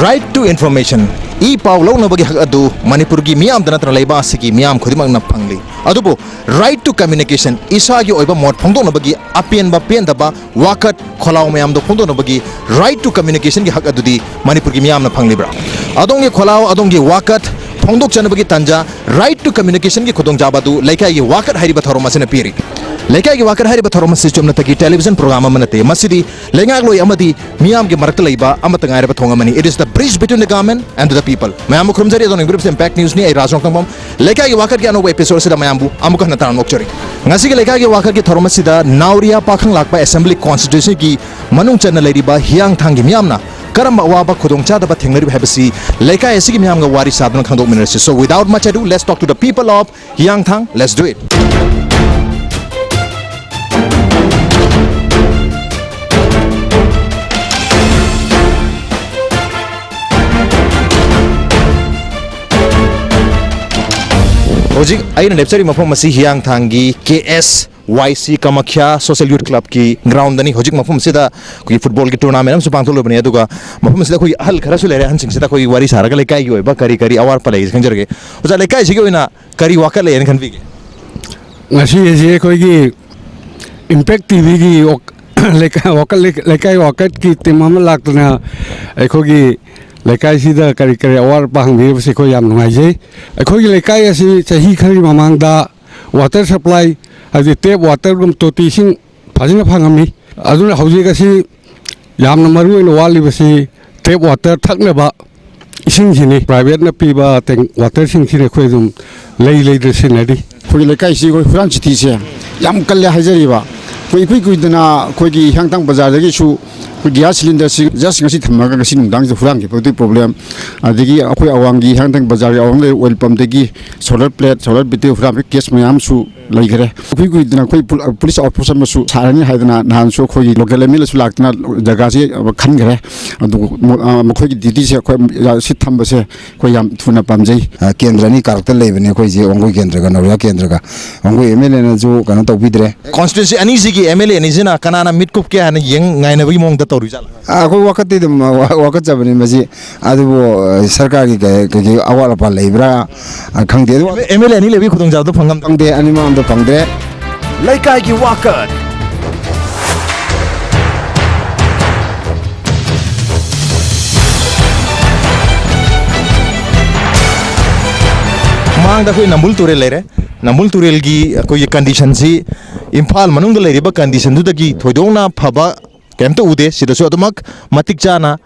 right to information e paw lo na bagi hak adu manipur gi miam dana tra leiba asigi miam khodimak na phangli adubo right to communication isa gi oiba mot phongdong na bagi apian ba pen da ba wakat kholaw miam do phongdong na bagi right to communication gi hak adu di manipur gi miam na phangli bra adong gi kholaw adong gi wakat phongdok chana bagi tanja right to communication gi khodong jaba du leikai gi wakat hairi ba thoro masina piri leikai gi wakat hairi ba thoro mas system na tagi television program amanate masidi lengak loi amadi miam gi marak leiba amata ngai ba thonga mani it is the bridge between the government and the people mayam khurumjari adon group impact news ni ai rajong tangmam leikai gi wakat gi ano episode sida mayam bu amuka na tan mokchari ngasi gi leikai gi wakat gi thoro masida nauria pakhang lakpa assembly constituency gi manung chana leiriba hiang thang gi miam na karamba waba khudong chada ba thengri habasi leikai asigi miam ga wari sadna khangdok minersi so without much ado let's talk to the people of hiang thang let's do it Ojik aina lepsari mafam masi hiang thangi KSYC Kamakhya Social Youth Club ki ground dani hojik mafam sida koi football ki tournament am su pangthol bani aduga mafam sida koi hal khara su lere han sing sida koi wari sara ga lekai gi ba kari kari awar palai khanjarge oja lekai sigi oina kari waka le en khanbi ge ngasi je koi gi impact tv gi lekai waka ki timam laktuna ai koi gi leikai sida kari kari awar pang bi se ko yam ngai je akhoi gi leikai asi chahi khari mamang da water supply adi tap water gum toti sing phajina phangami aduna hauji ga si yam na maru no wali basi tap water thakna ba ising jini private na pi ba teng water sing sine khoi dum lei de sinadi khoi leikai si ko furan chi se yam kalle hajari ba koi dana khoi gi hangtang bazar da gi su gas cylinder si just ngasi thamaga ngasi nungdang je furang ke problem adigi akoi awangi hangtang bazar awang le oil pump degi solar plate solar bitu furang case mayam su lai gare koi dana koi police officer ma su sarani haidana nan so koi local emil su lakna jaga si khan gare adu mkhoi gi didi se koi si thamba se koi yam thuna pamjai kendra ni karakter lebene koi je ongoi kendra ga naria kendra ga ongoi emil na jo kana to bidre constituency ani sigi MLA ni jina kanana midkup ke an yeng ngai na bi mong da कोई वक्त ही वक्त जब नहीं मज़े आदि वो सरकार की आवाज़ पर ले बरा खंग दे MLA नहीं ले भी खुदों जाओ तो फंगम फंग दे अनिमा हम तो फंग दे leikai gi wakat mang da koi nambul turel le re nambul turel gi koi condition si imphal manung da le ri ba condition du da gi thoidong na phaba kemta ude sidasu adumak matik chana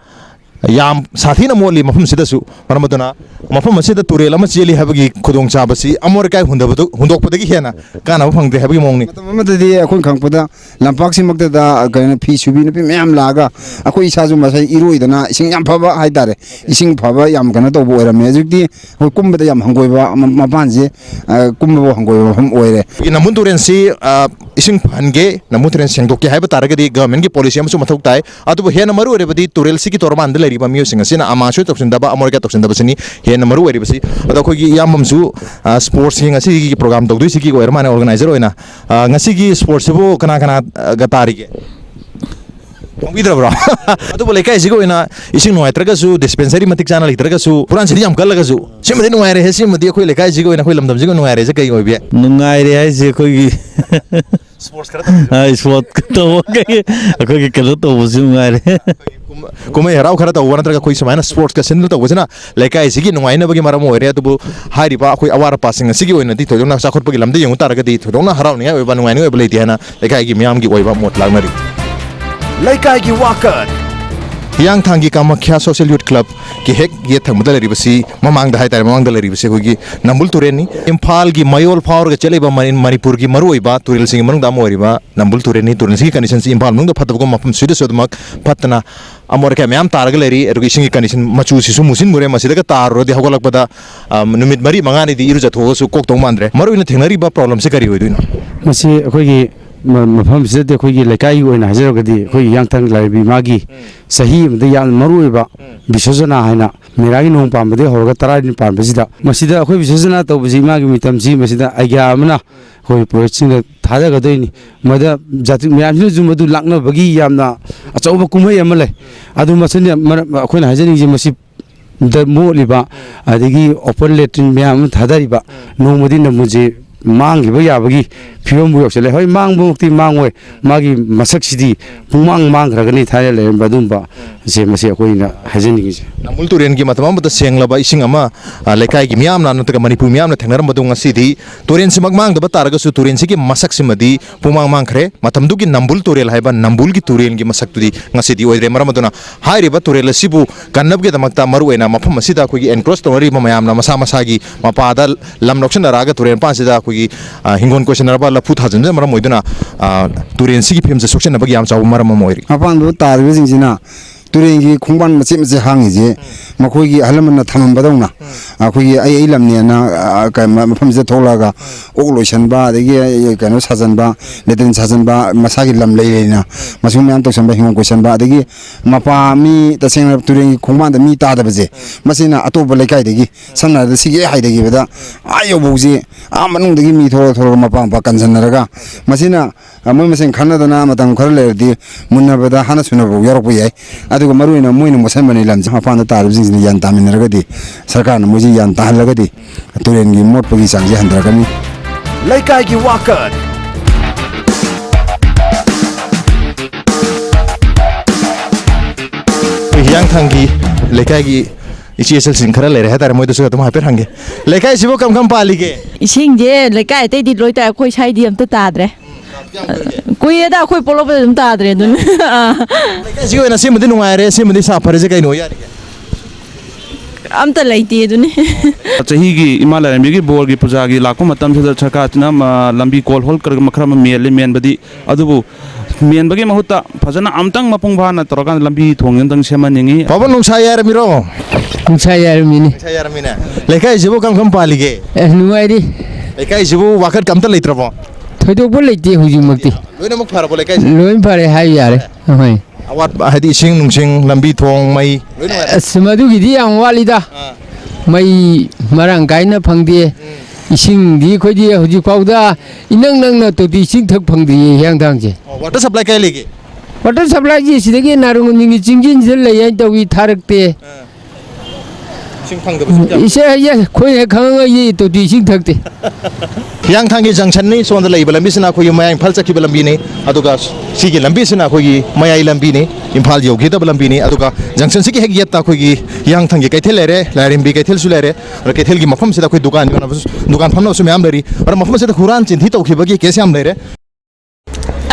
yam sathina moli mafum sidasu paramaduna mafum asida turel ama cheli habagi khudong chabasi amor kai hundabadu hundok padagi hena kana phangde habagi mongni matadi akon khangpada lampak simakta da kana phi subi na pi mem laga akoi isaju masai iroidana ising yam phaba haidare ising phaba yam kana to boira me jukti hoi kumbada yam hangoiba mapanje kumba hangoiba hom oire namun turen si ising phange namun turen sengdok ke haiba taragadi government ki policy am su mathok tai adu hena maru ore badi turel si ki torman de riba miyo singa sina amashu toksin daba amorga toksin daba sini hena maru eri basi ado ko gi yamam su sports hinga si gi program dog dui si gi oir mane organizer oina ngasi gi sports bo kana ga tari ge Pongidra bro ado boleh kai sigo ina ising nuai traga su dispensary matik channel traga su puran sidi am kalaga su simade nuai re hesi madi khoi lekai sigo ina khoi lamdam sigo nuai re je kai oi bia nungai re ai je khoi gi sports kara ta sport to kai khoi gi kala to busu nungai re kumai harau khara ta wana traga khoi samana sports ka sendel ta wajana lekai sigi nuai na bagi maram oi re adu hari ba khoi awara passing sigi oi na di thodong na sakhot bagi lamde yung taraga di thodong na harau ni oi ba nuai ni oi bele ti hana lekai gi miam gi oi ba mot lagmari leikai gi wakat hiang thangi Kamakhya Social Youth Club ki hek ye thangmada leri basi mamang da hai tar mamang da leri basi hogi nambul tureni imphal gi mayol power ga cheleba manipur gi maroi ba turil sing manung da mori ba nambul tureni turil sing condition si imphal manung da phatab go mapum sude sodmak phatna amor ka myam tar ga leri edu sing condition machu si su musin mure masida ga tar ro di hagolak pada numit mari mangani di iru jatho su kok tong mandre maru ina thengnari ba problem se kari hoiduina masi akoi gi mafam sida khoi gi leikai oina hajarogadi khoi yangthang laibi magi sahi amda yam maruiba bisojana haina meragi nong pambade horga tarai pambasida masida khoi bisojana tawbji magi mitamji masida agya amna khoi project sing thada gadoini mada jati myamju jumadu lakna bagi yamna achauba kumai amale adu masani khoina hajani ji masi ꯗ ꯃꯣꯠꯂꯤꯕ ꯑꯗꯒꯤ open latrine ꯃꯌꯥꯝ ꯑꯃ ꯊꯥꯗꯔꯤꯕ ꯅꯣꯡꯃꯗꯤ ꯅꯃꯨꯁꯦ ꯃꯥꯡꯈꯤꯕ ꯌꯥꯕꯒꯤ ꯐꯤꯕꯝꯕꯨ ꯌꯧꯁꯤꯜꯂꯦ ꯍꯣꯏ ꯃꯥꯡꯕꯃꯛꯇꯤ ꯃꯥꯡꯉꯣꯏ ꯃꯥꯒꯤ ꯃꯁꯛꯁꯤꯗꯤ ꯃꯥꯡꯈ꯭ꯔꯒꯅꯤ ꯊꯥꯏꯅ ꯂꯩꯔꯝꯕ ꯑꯗꯨꯝꯕ ꯃꯁꯤ ꯑꯩꯈꯣꯏꯅ ꯍꯥꯏꯖꯅꯤꯡꯉꯤꯁꯦ ꯅꯝꯕꯨꯜ ꯇꯨꯔꯦꯟꯒꯤ ꯃꯇꯝ ꯑꯃꯗ ꯁꯦꯡꯂꯕ ꯏꯁꯤꯡ ꯑꯃ ꯂꯩꯀꯥꯏꯒꯤ ꯃꯤꯌꯥꯝꯅ ꯅꯠꯇ꯭ꯔꯒ ꯃꯅꯤꯄꯨꯔ ꯃꯤꯌꯥꯝꯅ ꯊꯦꯡꯅꯔꯝꯕꯗꯨ ꯉꯁꯤꯗꯤ ꯇꯨꯔꯦꯟꯁꯤꯃꯛ ꯃꯥꯡꯗꯕ ꯇꯥꯔꯒꯁꯨ ꯇꯨꯔꯦꯟꯁꯤꯒꯤ ꯃꯁꯛꯁꯤꯃꯗꯤ ꯄꯨꯡꯃꯥꯡ ꯃꯥꯡꯈ꯭ꯔꯦ ꯃꯇꯝꯗꯨꯒꯤ ꯅꯝꯕꯨꯜ ꯇꯨꯔꯦꯜ ꯍꯥꯏꯕ ꯅꯝꯕꯨꯜꯒꯤ ꯇꯨꯔꯦꯟꯒꯤ ꯃꯁꯛꯇꯨꯗꯤ ꯉꯁꯤꯗꯤ ꯑꯣꯏꯗ꯭ꯔꯦ ꯃꯔꯝ ꯑꯗꯨꯅ ꯍꯥꯏꯔꯤꯕ ꯇꯨꯔꯦꯜ ꯑꯁꯤꯕꯨ ꯀꯟꯅꯕꯒꯤꯗꯃꯛꯇ ꯃꯔꯨꯑꯣꯏꯅ ꯃꯐꯝ ꯑꯁꯤꯗ ꯑꯩꯈꯣꯏꯒꯤ ꯑꯦꯟꯀ꯭ꯔꯣꯁ ꯇꯧꯅꯔꯤꯕ ꯃꯌꯥꯝꯅ ꯃꯁꯥ ꯃꯁꯥꯒꯤ ꯃꯄꯥꯗ ꯂꯝ ꯂꯧꯁꯤꯟꯅꯔꯛꯑꯒ ꯇꯨꯔꯦꯜ ꯃꯄꯥꯟꯁꯤꯗ ꯑꯩꯈꯣꯏꯒꯤ ꯍꯤꯡꯒꯣꯜ ꯀꯣꯏꯁꯟꯅꯔꯕ ꯂꯐꯨ ꯊꯥꯖꯤꯟꯕꯅ ꯃꯔꯝ ꯑꯣꯏꯗꯨꯅ ꯇꯨꯔꯦꯟꯁꯤꯒꯤ ꯐꯤꯕꯝꯁꯦ ꯁꯣꯛꯆꯟꯅꯕꯒꯤ ꯌꯥꯝ ꯆꯥꯎꯕ ꯃꯔꯝ ꯑꯃ ꯑꯣꯏꯔꯤ ꯃꯄꯥꯟꯗ ꯇꯥꯔꯤꯕꯁꯤꯡꯁꯤꯅ ꯇꯨꯔꯦꯟꯒꯤ ꯈꯣꯡꯕꯥꯟ ꯃꯆꯦꯠ ꯃꯆꯦꯠ ꯍꯥꯡꯉꯤꯁꯦ ꯃꯈꯣꯏꯒꯤ ꯑꯍꯜ ꯂꯃꯟꯅ ꯊꯝꯃꯝꯕꯗꯧꯅ ꯑꯩꯈꯣꯏꯒꯤ ꯑꯩ ꯂꯝꯅꯦꯅ ꯃꯐꯝꯁꯤꯗ ꯊꯣꯛꯂꯛꯑꯒ ꯑꯣꯛ ꯂꯣꯏꯁꯟꯕ ꯑꯗꯒꯤ ꯀꯩꯅꯣ ꯁꯥꯖꯟꯕ ꯂꯦꯇ꯭ꯔꯤꯟ ꯁꯥꯖꯟꯕ ꯃꯁꯥꯒꯤ ꯂꯝ ꯂꯩꯅ ꯃꯁꯤꯒꯨꯝꯕ ꯃꯌꯥꯝ ꯇꯧꯁꯟꯕ ꯍꯤꯡꯒꯣꯜ ꯀꯣꯏꯁꯟꯕ ꯑꯗꯒꯤ ꯃꯄꯥ ꯃꯤ ꯇꯁꯦꯡꯅ ꯇꯨꯔꯦꯟꯒꯤ ꯈꯣꯡꯕꯥꯟꯗ ꯃꯤ ꯇꯥꯗꯕꯁꯦ ꯃꯁꯤꯅ ꯑꯇꯣꯞꯄ ꯂꯩꯀꯥꯏꯗꯒꯤ ꯁꯝꯅ ꯍꯥꯏꯔꯕꯗ ꯁꯤꯒꯤ ꯍꯥꯏꯗꯈꯤꯕꯗ ꯌꯧꯕꯧꯁꯤ ꯃꯅꯨꯡꯗꯒꯤ ꯃꯤ ꯊꯣꯛꯂꯒ ꯃꯄꯥ ꯀꯟꯁꯤꯟꯅꯔꯒ ꯃꯁꯤꯅ ꯃꯣꯏ ꯃꯁꯦꯟ ꯈꯟꯅꯗꯅ ꯃꯇꯝ ꯈꯔ ꯂꯩꯔꯗꯤ ꯃꯨꯟꯅꯕꯗ ꯍꯥꯟꯅ ꯁꯨꯅꯕ ꯌꯥꯎꯔꯛꯄ ꯌꯥꯏ ꯑꯗꯨꯒ ꯃꯔꯨꯑꯣꯏꯅ ꯃꯣꯏꯅ ꯃꯣꯠꯁꯟꯕꯅꯤ ꯂꯝꯁꯦ ꯃꯄꯥꯟꯗ ꯇꯥꯔꯤꯕꯁꯤꯡꯁꯤꯅ ꯒ꯭ꯌꯥꯟ ꯇꯥꯃꯤꯟꯅꯔꯒꯗꯤ ꯁꯔꯀꯥꯔꯅ ꯃꯣꯏꯁꯤ ꯒ꯭ꯌꯥꯟ ꯇꯥꯍꯜꯂꯒꯗꯤ ꯇꯨꯔꯦꯟꯒꯤ ꯃꯣꯠꯄꯒꯤ ꯆꯥꯡꯁꯦ ꯍꯟꯊꯔꯛꯀꯅꯤ ꯂꯩꯀꯥꯏꯒꯤ ꯋꯥꯀꯠ ꯍꯤꯌꯥꯡꯊꯥꯡꯒꯤ ꯂꯩꯀꯥꯏꯒꯤ ꯏꯆꯦ ꯏꯆꯜꯁꯤꯡ ꯈꯔ ꯂꯩꯔꯦ ꯍꯥꯏꯇꯥꯔꯦ ꯃꯣꯏꯗꯁꯨ ꯑꯗꯨꯝ ꯍꯥꯏꯐꯦꯠ ꯍꯪꯒꯦ ꯂꯩꯀꯥꯏꯁꯤꯕꯨ ꯀꯔꯝ ꯄꯥꯜꯂꯤꯒꯦ ꯏꯁꯤꯡꯁꯦ ꯂꯩꯀꯥꯏ ꯑꯇꯩꯗꯤ ꯂꯣꯏ ꯇꯥꯏ ꯑꯩꯈꯣꯏ ꯁꯥꯏꯗꯤ ꯑꯝꯇ ꯇꯥꯗ꯭ꯔꯦ ꯀꯨꯏꯔꯦꯗ ꯑꯩꯈꯣꯏ ꯄꯣꯛꯂꯛꯄꯗ ꯑꯗꯨꯝ ꯇꯥꯗ꯭ꯔꯦ ꯑꯗꯨꯅ ꯂꯩꯀꯥꯏꯁꯤꯒꯤ ꯑꯣꯏꯅ ꯁꯤꯃꯗꯤ ꯅꯨꯡꯉꯥꯏꯔꯦ ꯁꯤꯃꯗꯤ ꯁꯥꯐꯔꯦꯁꯦ ꯀꯩꯅꯣ ꯌꯥꯔꯤꯒꯦ ꯑꯝꯇ ꯂꯩꯇꯦ ꯑꯗꯨꯅꯤ ꯆꯍꯤꯒꯤ ꯏꯃꯥ ꯂꯥꯏꯔꯦꯝꯕꯤꯒꯤ ꯕꯣꯔꯒꯤ ꯄꯨꯖꯥꯒꯤ ꯂꯥꯛꯄ ꯃꯇꯝꯁꯤꯗ ꯁꯔꯀꯥꯔꯁꯤꯅ ꯂꯝꯕꯤ ꯀꯣꯜ ꯍꯣꯜ ꯈꯔ ꯑꯃ ꯃꯦꯜꯂꯤ ꯃꯦꯟꯕꯗꯤ ꯑꯗꯨꯕꯨ ꯃꯦꯟꯕꯒꯤ ꯃꯍꯨꯠꯇ ꯐꯖꯅ ꯑꯝꯇꯪ ꯃꯄꯨꯡ ꯐꯥꯅ ꯇꯧꯔꯀꯥꯟꯗ ꯂꯝꯕꯤ ꯊꯣꯡ ꯑꯝꯇꯪ ꯁꯦꯝꯍꯟꯅꯤꯡꯉꯤ ꯄꯥꯕ ꯅꯨꯡꯁꯥ ꯌꯥꯔꯝꯃꯤꯔꯣ ꯅꯨꯡꯁꯥ ꯌꯥꯔꯝꯃꯤꯅꯤ ꯅꯨꯡꯁꯥ ꯌꯥꯔꯝꯃꯤꯅꯦ ꯂꯩꯀꯥꯏꯁꯤꯕꯨ ꯀꯔꯝ ꯄꯥꯜꯂꯤꯒꯦ ꯅꯨꯡꯉꯥꯏꯔꯤ ꯂꯩꯀꯥꯏꯁꯤꯕꯨ ꯋꯥꯀꯠ ꯀꯝꯇ ꯂꯩꯇ꯭ꯔꯕꯣ ꯊꯣꯏꯗꯣꯛꯄ ꯂꯩꯇꯦ ꯍꯧꯖꯤꯛꯃꯛꯇꯤ ꯂꯣꯏꯅꯃꯛ ꯐꯔꯕꯣ ꯂꯩꯀꯥꯏꯁꯤ ꯂꯣꯏ ꯐꯔꯦ ꯍꯥꯏ ꯌꯥꯔꯦ ꯍꯣꯏ ꯑꯋꯥꯠꯄ ꯍꯥꯏꯗꯤ ꯏꯁꯤꯡ ꯅꯨꯡꯁꯤꯡ ꯂꯝꯕꯤ ꯊꯣꯡ ꯃꯩ ꯂꯣꯏꯅ ꯑꯁ ꯃꯗꯨꯒꯤꯗꯤ ꯌꯥꯝ ꯋꯥꯠꯂꯤꯗ ꯃꯩ ꯃꯔꯥꯡ ꯀꯥꯏꯅ ꯐꯪꯗꯦ ꯏꯁꯤꯡꯗꯤ ꯑꯩꯈꯣꯏꯗꯤ ꯍꯧꯖꯤꯛꯐꯥꯎꯗ ꯏꯅꯪ ꯅꯪꯅ ꯇꯣꯇꯤ ꯏꯁꯤꯡ ꯊꯛ ꯐꯪꯗ꯭ꯔꯤꯌꯦ ꯍꯤꯌꯥꯡꯊꯥꯡꯁꯦ ꯋꯥꯇꯔ ꯁꯄ꯭ꯂꯥꯏ ꯀꯥꯏ ꯂꯩꯒꯦ ꯋꯥꯇꯔ ꯁꯄ꯭ꯂꯥꯏꯁꯤ ꯁꯤꯗꯒꯤ ꯅꯥꯔꯨꯡꯒꯤ ꯆꯤꯡꯖꯤꯟꯁꯤꯗ ꯂꯩ ꯍꯥꯏꯅ ꯇꯧꯏ ꯊꯥꯔꯛꯇꯦ ꯏꯁꯤꯡ ꯐꯪꯗꯕꯁꯨ ꯏꯁꯦ ꯑꯩꯈꯣꯏꯅ ꯈꯪꯉꯒ ꯇꯣꯇꯤ ꯏꯁꯤꯡ ꯊꯛꯇꯦ ꯍꯤꯌꯥꯡꯊꯥꯡꯒꯤ ꯖꯪꯁꯟꯅꯤ ꯁꯣꯝꯗ ꯂꯩꯕ ꯂꯝꯕꯤꯁꯤꯅ ꯑꯩꯈꯣꯏꯒꯤ ꯃꯌꯥꯏ ꯏꯝꯐꯥꯜ ꯆꯠꯈꯤꯕ ꯂꯝꯕꯤꯅꯤ ꯑꯗꯨꯒ ꯁꯤꯒꯤ ꯂꯝꯕꯤꯁꯤꯅ ꯑꯩꯈꯣꯏꯒꯤ ꯃꯌꯥꯏ ꯂꯝꯕꯤꯅꯤ ꯏꯝꯐꯥꯜ ꯌꯧꯈꯤꯗꯕ ꯂꯝꯕꯤꯅꯤ ꯑꯗꯨꯒ ꯖꯪꯁꯟꯁꯤꯒꯤ ꯍꯦꯛ ꯌꯦꯠꯇ ꯑꯩꯈꯣꯏꯒꯤ ꯍꯤꯌꯥꯡꯊꯥꯡꯒꯤ ꯀꯩꯊꯦꯜ ꯂꯩꯔꯦ ꯂꯥꯏꯔꯦꯝꯕꯤ ꯀꯩꯊꯦꯜꯁꯨ ꯂꯩꯔꯦ ꯑꯗꯨꯒ ꯀꯩꯊꯦꯜꯒꯤ ꯃꯐꯝꯁꯤꯗ ꯑꯩꯈꯣꯏ ꯗꯨꯀꯥꯟ ꯐꯝꯅꯕꯁꯨ ꯃꯌꯥꯝ ꯂꯩꯔꯤ ꯑꯗꯨꯒ ꯃꯐꯝ ꯑꯁꯤꯗ ꯍꯨꯔꯥꯟ ꯆꯤꯟꯊꯤ ꯇꯧꯈꯤꯕꯒꯤ ꯀꯦꯁ ꯌꯥꯝ ꯂꯩꯔꯦ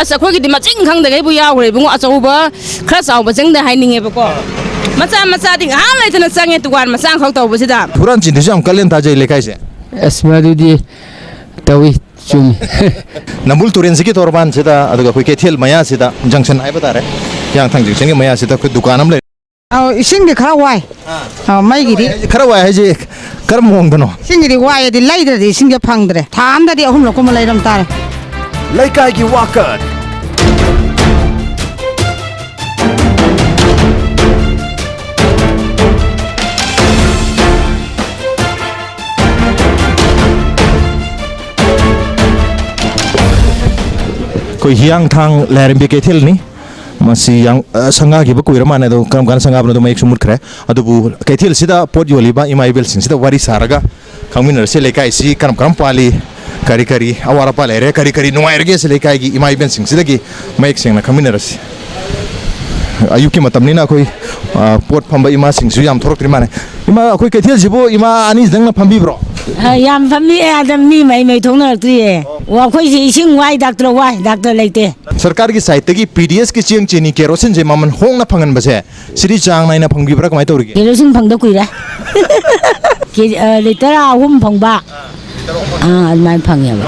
ꯑꯁ ꯑꯩꯈꯣꯏꯒꯤꯗꯤ ꯃꯆꯤꯡ ꯈꯪꯗꯒꯩꯕꯨ ꯌꯥꯎꯈ꯭ꯔꯦ ꯏꯕꯨꯡꯉꯣ ꯑꯆꯧꯕ ꯈꯔ ꯆꯥꯎꯕꯁꯤꯡꯗ ꯍꯥꯏꯅꯤꯡꯉꯦꯕꯀꯣ ꯃꯆꯥꯗꯤ ꯉꯍꯥꯛ ꯂꯩꯇꯅ ꯆꯪꯉꯦ ꯗꯨꯀꯥꯟ ꯃꯆꯥ ꯈꯛ ꯇꯧꯕꯁꯤꯗ ꯍꯨꯔꯥꯟ ꯆꯤꯟꯊꯤꯁꯨ ꯌꯥꯝ ꯀꯜꯂꯦꯅ ꯇꯥꯖꯩ ꯂꯩꯀꯥꯏꯁꯦ ꯑꯁ ꯃꯗꯨꯗꯤ ꯇꯧꯏ ꯆꯨꯝꯃꯤ ꯅꯝꯕꯨꯜ ꯇꯨꯔꯦꯟꯁꯤꯒꯤ ꯇꯣꯔꯕꯥꯟꯁꯤꯗ ꯑꯗꯨꯒ ꯑꯩꯈꯣꯏ ꯀꯩꯊꯦꯜ ꯃꯌꯥꯁꯤꯗ ꯖꯪꯁꯟ ꯍꯥꯏꯕ ꯇꯥꯔꯦ ꯍꯤꯌꯥꯡꯊꯥꯡ ꯖꯪꯁꯟꯒꯤ ꯃꯌꯥꯁꯤꯗ ꯑꯩꯈꯣꯏ ꯗꯨꯀꯥꯟ ꯑꯃ ꯂꯩꯔꯦ ꯏꯁꯤꯡꯗꯤ ꯈꯔ ꯋꯥꯏ ꯃꯩꯒꯤꯗꯤ ꯈꯔ ꯋꯥꯏ ꯍꯥꯏꯁꯦ ꯀꯔꯝꯕ ꯃꯑꯣꯡꯗꯅꯣ ꯏꯁꯤꯡꯒꯤꯗꯤ ꯋꯥꯏꯗꯤ ꯂꯩꯗ꯭ꯔꯗꯤ ꯏꯁꯤꯡꯁꯦ ꯐꯪꯗ꯭ꯔꯦ ꯊꯥ ꯑꯃꯗꯗꯤ 3 ꯂꯩꯔꯝ ꯇꯥꯔꯦ ꯂꯩꯀꯥꯏꯒꯤ ꯋꯥꯀꯠ ꯑꯩꯈꯣꯏ ꯍꯤꯌꯥꯡꯊꯥꯡ ꯂꯥꯏꯔꯦꯝꯕꯤ ꯀꯩꯊꯦꯜꯅꯤ ꯃꯁꯤ ꯁꯪꯒꯥꯈꯤꯕ ꯀꯨꯏꯔ ꯃꯥꯜꯂꯦ ꯑꯗꯣ ꯀꯔꯝ ꯀꯥꯟꯗ ꯁꯪꯒꯥꯕꯅꯣ ꯃꯌꯦꯛꯁꯨ ꯃꯨꯠꯈ꯭ꯔꯦ ꯑꯗꯨꯕꯨ ꯀꯩꯊꯦꯜꯁꯤꯗ ꯄꯣꯠ ꯌꯣꯜꯂꯤꯕ ꯏꯃꯥ ꯏꯕꯦꯜꯁꯤꯡꯁꯤꯗ ꯋꯥꯔꯤ ꯁꯥꯔꯒ ꯈꯪꯃꯤꯟꯅꯔꯁꯤ ꯂꯩꯀꯥꯏꯁꯤ ꯀꯔꯝ ꯄꯥꯜꯂꯤ ꯀꯔꯤ ꯑꯋꯥꯠ ꯑꯄꯥ ꯂꯩꯔꯦ ꯀꯔꯤ ꯅꯨꯡꯉꯥꯏꯔꯒꯦ ꯁꯤ ꯂꯩꯀꯥꯏꯒꯤ ꯏꯃꯥ ꯏꯕꯦꯜꯁꯤꯡꯁꯤꯗꯒꯤ ꯃꯌꯦꯛ ꯁꯦꯡꯅ ꯈꯪꯃꯤꯟꯅꯔꯁꯤ ꯑꯌꯨꯛꯀꯤ ꯃꯇꯝꯅꯤꯅ ꯑꯩꯈꯣꯏ ꯄꯣꯠ ꯐꯝꯕ ꯏꯃꯥꯁꯤꯡꯁꯨ ꯌꯥꯝ ꯊꯣꯔꯛꯇ꯭ꯔꯤ ꯃꯥꯜꯂꯦ ꯏꯃꯥ ꯑꯩꯈꯣꯏ ꯀꯩꯊꯦꯜꯁꯤꯕꯨ ꯏꯃꯥ ꯑꯅꯤꯁꯤꯗꯪꯅ ꯐꯝꯕꯤꯕ꯭ꯔꯣ ꯌꯥꯝ ꯐꯝꯃꯤ ꯑꯗꯨꯝ ꯃꯤ ꯃꯩ ꯊꯣꯛꯅꯔꯛꯇ꯭ꯔꯤꯌꯦ ꯑꯩꯈꯣꯏꯁꯤ ꯏꯁꯤꯡ ꯋꯥꯏ ꯗꯥꯛꯇꯔ ꯂꯩꯇꯦ ꯁꯔꯀꯥꯔꯒꯤ ꯁꯥꯏꯠꯇꯒꯤ ꯄꯤꯗꯤꯑꯦꯁꯀꯤ ꯆꯦꯡ ꯆꯤꯅꯤ ꯀꯦꯔꯣꯁꯤꯟꯁꯦ ꯃꯃꯜ ꯍꯣꯡꯅ ꯐꯪꯍꯟꯕꯁꯦ ꯁꯤꯗꯤ ꯆꯥꯡ ナꯏꯅ ꯐꯪꯕꯤꯕ꯭ꯔꯥ ꯀꯃꯥꯏꯅ ꯇꯧꯔꯤꯒꯦ ꯀꯦꯔꯣꯁꯤꯟ ꯐꯪꯗ ꯀꯨꯏꯔꯦ ꯂꯤꯇꯔ 3 ꯐꯪꯕ ꯑꯗꯨꯃꯥꯏꯅ ꯐꯪꯉꯦꯕ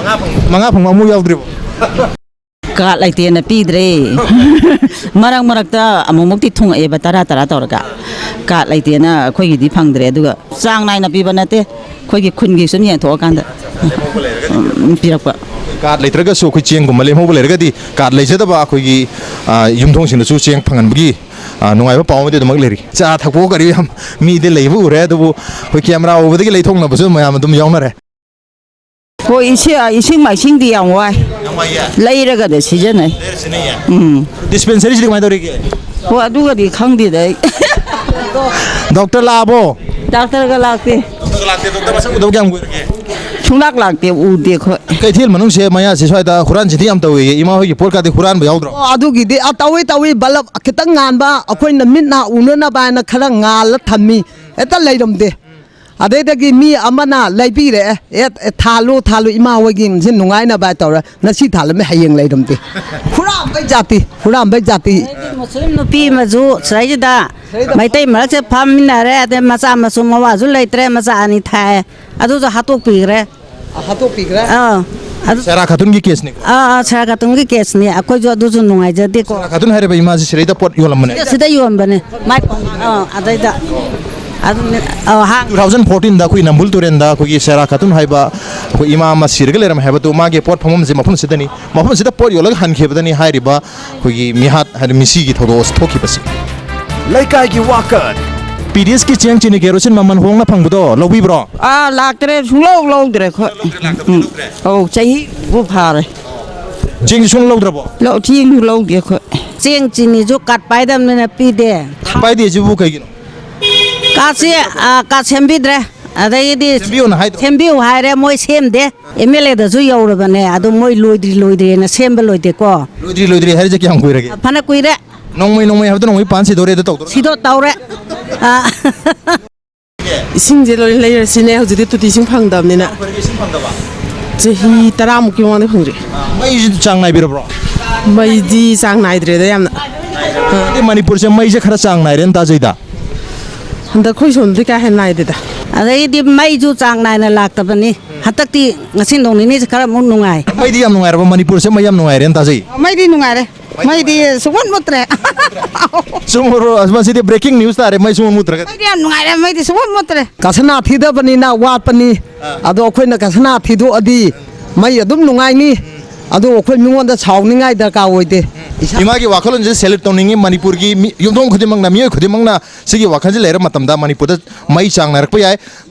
ꯃꯉꯥ ꯐꯪꯕ ꯑꯃꯨꯛ ꯌꯥꯎꯗ꯭ꯔꯤꯕꯣ ꯀꯥꯠ ꯂꯩꯇꯦꯅ ꯄꯤꯗ꯭ꯔꯦ ꯃꯔꯛꯇ ꯑꯃꯨꯛꯃꯨꯛꯇꯤ ꯊꯨꯡꯉꯛꯑꯦꯕ 10 ꯇꯧꯔꯒ ꯀꯥꯠ ꯂꯩꯇꯦꯅ ꯑꯩꯈꯣꯏꯒꯤꯗꯤ ꯐꯪꯗ꯭ꯔꯦ ꯑꯗꯨꯒ ꯆꯥꯡ ꯅꯥꯏꯅ ꯄꯤꯕ ꯅꯠꯇꯦ ꯑꯩꯈꯣꯏꯒꯤ ꯈꯨꯟꯒꯤ ꯁꯨꯝ ꯌꯦꯡꯊꯣꯛꯑꯀꯥꯟꯗ ꯄꯤꯔꯛꯄ ꯀꯥꯔꯗ ꯂꯩꯇ꯭ꯔꯒꯁꯨ ꯑꯩꯈꯣꯏ ꯆꯦꯡꯒꯨꯝꯕ ꯂꯦꯝꯍꯧꯕ ꯂꯩꯔꯒꯗꯤ ꯀꯥꯔꯗ ꯂꯩꯖꯗꯕ ꯑꯩꯈꯣꯏꯒꯤ ꯌꯨꯝꯊꯣꯡꯁꯤꯡꯗꯁꯨ ꯆꯦꯡ ꯐꯪꯍꯟꯕꯒꯤ ꯅꯨꯡꯉꯥꯏꯕ ꯄꯥꯎ ꯑꯃꯗꯤ ꯑꯗꯨꯃꯛ ꯂꯩꯔꯤ ꯆꯥ ꯊꯛꯄ ꯀꯔꯤ ꯌꯥꯝ ꯃꯤꯗꯤ ꯂꯩꯕ ꯎꯔꯦ ꯑꯗꯨꯕꯨ ꯑꯩꯈꯣꯏ ꯀꯦꯃꯦꯔꯥ ꯎꯕꯗꯒꯤ ꯂꯩꯊꯣꯛꯅꯕꯁꯨ ꯃꯌꯥꯝ ꯑꯗꯨꯝ ꯌꯥꯎꯅꯔꯦ ꯍꯣꯏ ꯏꯁꯤꯡ ꯃꯥꯏꯁꯤꯡꯗꯤ ꯌꯥꯝ ꯋꯥꯏ ꯂꯩꯔꯒꯗ ꯁꯤꯖꯤꯟꯅꯩ ꯗꯤꯁꯄꯦꯟꯁꯔꯤꯁꯤꯗꯤ ꯀꯃꯥꯏꯅ ꯇꯧꯔꯤꯒꯦ ꯍꯣꯏ ꯑꯗꯨꯒꯗꯤ ꯈꯪꯗꯦꯗ ꯑꯩ ꯗꯣꯛꯇꯔ ꯂꯥꯛꯑꯕꯣ ꯗꯥꯛꯇꯔꯒ ꯂꯥꯛꯇꯦ ꯗꯣꯛꯇꯔ ꯃꯁꯛ ꯎꯗꯕ ꯀꯌꯥꯝ ꯀꯨꯏꯔꯒꯦ ꯁꯨꯡꯂꯥꯛ ꯂꯥꯛꯇꯦ ꯎꯗꯦ ꯑꯩꯈꯣꯏ ꯀꯩꯊꯦꯜ ꯃꯅꯨꯡꯁꯦ ꯃꯌꯥꯁꯦ ꯁ꯭ꯋꯥꯏꯗ ꯍꯨꯔꯥꯟꯁꯤꯗꯤ ꯌꯥꯝ ꯇꯧꯋꯦ ꯏꯃꯥ ꯍꯣꯏꯒꯤ ꯄꯣꯠ ꯀꯥꯗꯤ ꯍꯨꯔꯥꯟꯕ ꯌꯥꯎꯗ꯭ꯔꯣ ꯑꯗꯨꯒꯤꯗꯤ ꯇꯧꯏ ꯕꯂꯞ ꯈꯤꯇꯪ ꯉꯥꯟꯕ ꯑꯩꯈꯣꯏꯅ ꯃꯤꯠ ꯅꯥ ꯎꯅꯅꯕ ꯍꯥꯏꯅ ꯈꯔ ꯉꯥꯜꯂ ꯊꯝꯃꯤ ꯍꯦꯛꯇ ꯂꯩꯔꯝꯗꯦ ꯑꯗꯩꯗꯒꯤ ꯃꯤ ꯑꯃꯅ ꯂꯩꯕꯤꯔꯛꯑꯦ ꯊꯥꯜꯂꯨ ꯏꯃꯥ ꯍꯣꯏꯒꯤ ꯁꯤ ꯅꯨꯡꯉꯥꯏꯅꯕ ꯇꯧꯔ ꯉꯁꯤ ꯊꯥꯜꯂꯝꯃꯦ ꯍꯌꯦꯡ ꯂꯩꯔꯝꯗꯦ ꯍꯨꯔꯥꯟꯕꯩ ꯖꯥꯇꯤ ꯃꯨꯁꯂꯤꯝ ꯅꯨꯄꯤ ꯑꯃꯁꯨ ꯁꯤꯗꯩꯁꯤꯗ ꯃꯩꯇꯩ ꯃꯔꯛꯁꯦ ꯐꯝꯃꯤꯟꯅꯔꯦ ꯑꯗꯩ ꯃꯆꯥ ꯃꯁꯨ ꯃꯋꯥꯁꯨ ꯂꯩꯇ꯭ꯔꯦ ꯃꯆꯥ ꯑꯅꯤ ꯊꯥꯏ ꯑꯗꯨꯁꯨ ꯍꯥꯠꯇꯣꯛꯄꯤꯈ꯭ꯔꯦ ꯁꯦꯔꯥ ꯈꯥꯇꯨꯟꯒꯤ ꯀꯦꯁꯅꯤ ꯁꯦꯔꯥ ꯈꯥꯇꯨꯟꯒꯤ ꯀꯦꯁꯅꯤ ꯑꯩꯈꯣꯏꯁꯨ ꯑꯗꯨꯁꯨ ꯅꯨꯡꯉꯥꯏꯖꯗꯦꯀꯣ ꯁꯦꯔꯥ ꯈꯥꯇꯨꯟ ꯍꯥꯏꯔꯤꯕ ꯏꯃꯥꯁꯤ ꯁꯤꯗꯩꯗ ꯄꯣꯠ ꯌꯣꯜꯂꯝꯕꯅꯦ ꯁꯤꯗ ꯌꯣꯟꯕꯅꯦ ꯃꯥꯏ ꯑꯗꯩꯗ 2014ꯗ ꯑꯩꯈꯣꯏ ꯅꯝꯕꯨꯜ ꯇꯨꯔꯦꯟꯗ ꯑꯩꯈꯣꯏꯒꯤ ꯁꯦꯔꯥ ꯈꯥꯇꯨꯟ ꯍꯥꯏꯕ ꯑꯩꯈꯣꯏ ꯏꯃꯥ ꯑꯃ ꯁꯤꯔꯒ ꯂꯩꯔꯝꯃꯦ ꯍꯥꯏꯕꯗꯨ ꯃꯥꯒꯤ ꯄꯣꯠ ꯐꯝꯐꯝꯁꯦ ꯃꯐꯝꯁꯤꯗꯅꯤ ꯃꯐꯝꯁꯤꯗ ꯄꯣꯠ ꯌꯣꯜꯂꯒ ꯍꯟꯈꯤꯕꯗꯅꯤ ꯍꯥꯏꯔꯤꯕ ꯑꯩꯈꯣꯏꯒꯤ ꯃꯤꯍꯥꯠ ꯍꯥꯏꯗꯤ ꯃꯤꯁꯤꯒꯤ ꯊꯧꯗꯣꯛ ꯊꯣꯛꯈꯤꯕꯁꯤ ꯂꯩꯀꯥꯏꯒꯤ ꯋꯥꯀꯠ PDSꯀꯤ ꯆꯦꯡ ꯆꯤꯅꯤ ꯀꯦꯔꯣꯁꯤꯟ ꯃꯃꯜ ꯍꯣꯡꯅ ꯐꯪꯕꯗꯣ ꯂꯧꯕꯤꯕ꯭ꯔꯣ ꯂꯥꯛꯇ꯭ꯔꯦ ꯂꯧꯗ꯭ꯔꯦ ꯑꯩꯈꯣꯏ ꯆꯍꯤꯕꯨ ꯐꯥꯔꯦ ꯆꯦꯡꯁꯤ ꯁꯨꯡ ꯂꯧꯗ꯭ꯔꯕꯣ ꯆꯦꯡꯁꯨ ꯂꯧꯗꯦ ꯑꯩꯈꯣꯏ ꯆꯦꯡ ꯆꯤꯅꯤꯁꯨ ꯀꯥꯠ ꯄꯥꯏꯗꯕꯅꯤꯅ ꯄꯤꯗꯦ ꯄꯥꯏꯗꯦꯁꯤꯕꯨ ꯀꯩꯒꯤꯅꯣ ꯀꯥꯠꯁꯦ ꯀꯥꯠ ꯁꯦꯝꯕꯤꯗ꯭ꯔꯦ ꯑꯗꯩꯗꯤ ꯁꯦꯝꯕꯤꯌꯨ ꯍꯥꯏꯔꯦ ꯃꯣꯏ ꯁꯦꯝꯗꯦ MLAꯗꯁꯨ ꯌꯧꯔꯕꯅꯦ ꯑꯗꯣ ꯃꯣꯏ ꯂꯣꯏꯗ꯭ꯔꯤꯅ ꯁꯦꯝꯕ ꯂꯣꯏꯗꯦꯀꯣ ꯂꯣꯏꯗ꯭ꯔꯤ ꯍꯥꯏꯔꯤꯁꯦ ꯀꯌꯥꯝ ꯀꯨꯏꯔꯒꯦ ꯐꯅ ꯀꯨꯏꯔꯦ ꯅꯣꯡꯃꯩ ꯍꯥꯏꯕꯗꯣ ꯅꯣꯡꯃꯩ ꯄꯥꯟ ꯁꯤꯗꯣꯔꯦ ꯑꯗꯨ ꯇꯧꯗ꯭ꯔꯣ ꯁꯤꯗꯣ ꯇꯧꯔꯦ ꯏꯁꯤꯡꯁꯦ ꯂꯣꯏ ꯂꯩꯔꯁꯤꯅꯦ ꯍꯧꯖꯤꯛꯇꯤ ꯇꯣꯇꯤ ꯏꯁꯤꯡ ꯐꯪꯗꯕꯅꯤꯅ ꯆꯍꯤ 10ꯃꯨꯛꯀꯤ ꯃꯃꯥꯡꯗ ꯐꯪꯗ꯭ꯔꯤ ꯃꯩꯁꯤ ꯆꯥꯡ ꯅꯥꯏꯕꯤꯔꯕ꯭ꯔꯣ ꯃꯩꯗꯤ ꯆꯥꯡ ꯅꯥꯏꯗ꯭ꯔꯦꯗ ꯌꯥꯝꯅ ꯃꯅꯤꯄꯨꯔꯁꯦ ꯃꯩꯁꯦ ꯈꯔ ꯆꯥꯡ ꯅꯥꯏꯔꯦꯅ ꯇꯥꯖꯩꯗ ꯍꯟꯗꯛ ꯑꯩꯈꯣꯏ ꯁꯣꯝꯗꯤ ꯀꯥ ꯍꯦꯟꯅ ꯅꯥꯏꯗꯦꯗ ꯑꯗꯩꯗꯤ ꯃꯩꯁꯨ ꯆꯥꯡ ナꯏꯅ ꯂꯥꯛꯇꯕꯅꯤ ꯍꯟꯗꯛꯇꯤ ꯉꯁꯤ ꯅꯣꯡ ꯅꯤꯅꯤꯁꯦ ꯈꯔ ꯑꯃꯨꯛ ꯅꯨꯡꯉꯥꯏ ꯃꯩꯗꯤ ꯌꯥꯝ ꯅꯨꯡꯉꯥꯏꯔꯕ ꯃꯅꯤꯄꯨꯔꯁꯦ ꯃꯩ ꯌꯥꯝ ꯅꯨꯡꯉꯥꯏꯔꯦꯅ ꯇꯥꯖꯩ ꯃꯩꯗꯤ ꯅꯨꯡꯉꯥꯏꯔꯦ ꯃꯩꯗꯤ ꯁꯨꯡꯃꯨꯠ ꯃꯨꯠꯇ꯭ꯔꯦ ꯃꯁꯤꯗꯤ ꯕ꯭ꯔꯦꯀꯤꯡ ꯅ꯭ꯌꯨꯁ ꯇꯥꯔꯦ ꯃꯩ ꯁꯨꯡꯃꯨꯠ ꯃꯨꯠꯇ꯭ꯔꯒ ꯃꯩꯗꯤ ꯌꯥꯝ ꯅꯨꯡꯉꯥꯏꯔꯦ ꯃꯩꯗꯤ ꯁꯨꯡꯃꯨꯠ ꯃꯨꯠꯇ꯭ꯔꯦ ꯀꯁꯅꯥ ꯊꯤꯗꯕꯅꯤꯅ ꯋꯥꯠꯄꯅꯤ ꯑꯗꯣ ꯑꯩꯈꯣꯏꯅ ꯀꯁꯅꯥ ꯊꯤꯗꯣꯛꯑꯗꯤ ꯃꯩ ꯑꯗꯨꯝ ꯅꯨꯡꯉꯥꯏꯅꯤ ꯑꯗꯣ ꯑꯩꯈꯣꯏ ꯃꯤꯉꯣꯟꯗ ꯁꯥꯎꯅꯤꯡꯉꯥꯏ ꯗꯔꯀꯥꯔ ꯑꯣꯏꯗꯦ ꯏꯃꯥꯒꯤ ꯋꯥꯈꯜꯂꯣꯟꯁꯦ ꯁꯦꯂꯦꯛ ꯇꯧꯅꯤꯡꯉꯤ ꯃꯅꯤꯄꯨꯔꯒꯤ ꯌꯨꯝꯊꯣꯡ ꯈꯨꯗꯤꯡꯃꯛꯅ ꯃꯤꯑꯣꯏ ꯈꯨꯗꯤꯡꯃꯛꯅ ꯁꯤꯒꯤ ꯋꯥꯈꯜꯁꯦ ꯂꯩꯔ ꯃꯇꯝꯗ ꯃꯅꯤꯄꯨꯔꯗ ꯃꯩ ꯆꯥꯡ ꯅꯥꯏꯔꯛꯄ ꯌꯥꯏ